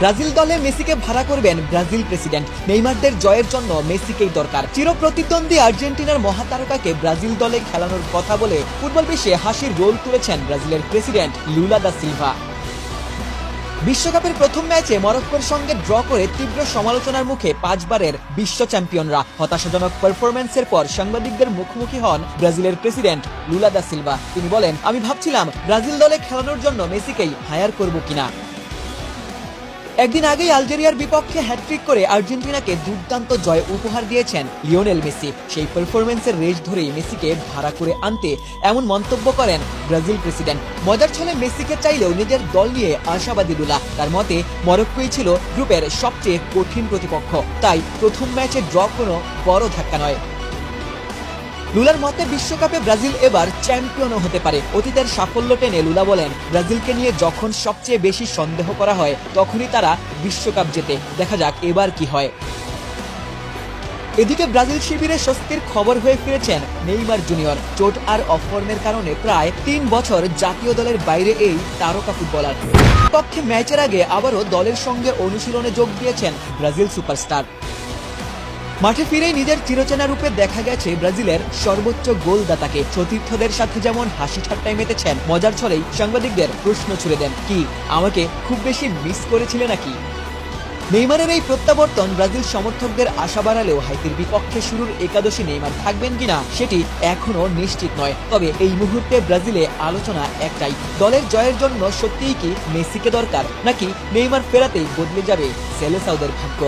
Brazil দলে মেসিকে ভাড়া করবেন ব্রাজিল প্রেসিডেন্ট। নেইমারদের জয়ের জন্য মেসিকেই দরকার। চিরপ্রতিদ্বন্দ্বী আর্জেন্টিনার মহাতারকাকে ব্রাজিল দলে খেলানোর কথা বলে ফুটবল বিশ্বে হাসির রোল তুলেছেন ব্রাজিলের প্রেসিডেন্ট লুলা দা সিলভা। বিশ্বকাপের প্রথম ম্যাচে মরক্কোর সঙ্গে ড্র করে তীব্র সমালোচনার মুখে 5 বারের বিশ্ব চ্যাম্পিয়নরা। হতাশাজনক পারফরম্যান্সের পর সাংবাদিকদের মুখোমুখি হন ব্রাজিলের প্রেসিডেন্ট লুলা দা সিলভা। তিনি বলেন, আমি ভাবছিলাম ব্রাজিল দলে খেলানোর জন্য মেসিকেই হায়ার করব কিনা। একদিন আগেই আলজেরিয়ার বিপক্ষে হ্যাটট্রিক করে আর্জেন্টিনাকে দুর্দান্ত জয় উপহার দিয়েছেন লিওনেল মেসি। সেই পারফরম্যান্সের রেশ ধরেই মেসিকে ভাড়া করে আনতে এমন মন্তব্য করেন ব্রাজিল প্রেসিডেন্ট। মজার ছলে মেসিকে চাইলেও নিজের দল নিয়ে আশাবাদী লুলা। তার মতে মরক্কোই ছিল গ্রুপের সবচেয়ে কঠিন প্রতিপক্ষ, তাই প্রথম ম্যাচে ড্র কোনো বড় ধাক্কা নয়। লুলার মতে বিশ্বকাপে ব্রাজিল এবার চ্যাম্পিয়নও হতে পারে। অতীতের সাফল্য টেনে লুলা বলেন, ব্রাজিলকে নিয়ে যখন সবচেয়ে বেশি সন্দেহ করা হয় তখনই তারা বিশ্বকাপ জেতে। দেখা যাক এবার কি হয়। এদিকে ব্রাজিল শিবিরে স্বস্তির খবর হয়ে ফিরেছেন নেইমার জুনিয়র। চোট আর অফর্মের কারণে প্রায় 3 বছর জাতীয় দলের বাইরে এই তারকা ফুটবলার। পক্ষে ম্যাচের আগে আবারও দলের সঙ্গে অনুশীলনে যোগ দিয়েছেন ব্রাজিল সুপারস্টার। মাঠে ফিরেই নিজের চিরচেনা রূপে দেখা গেছে ব্রাজিলের সর্বোচ্চ গোলদাতাকে। সতীর্থদের সাথে যেমন হাসি ঠাট্টায় মেতেছেন, মজার ছলেই সাংবাদিকদের প্রশ্ন ছুড়ে দেন, কি আমাকে খুব বেশি মিস করেছিলে নাকি? নেইমারের এই প্রত্যাবর্তন ব্রাজিল সমর্থকদের আশা বাড়ালেও হাইতির বিপক্ষে শুরুর একাদশে নেইমার থাকবেন কিনা সেটি এখনো নিশ্চিত নয়। তবে এই মুহূর্তে ব্রাজিলে আলোচনা একটাই, দলের জয়ের জন্য সত্যিই কি মেসিকে দরকার, নাকি নেইমার ফেরাতেই বদলে যাবে সেলেসাওদের ভাগ্য?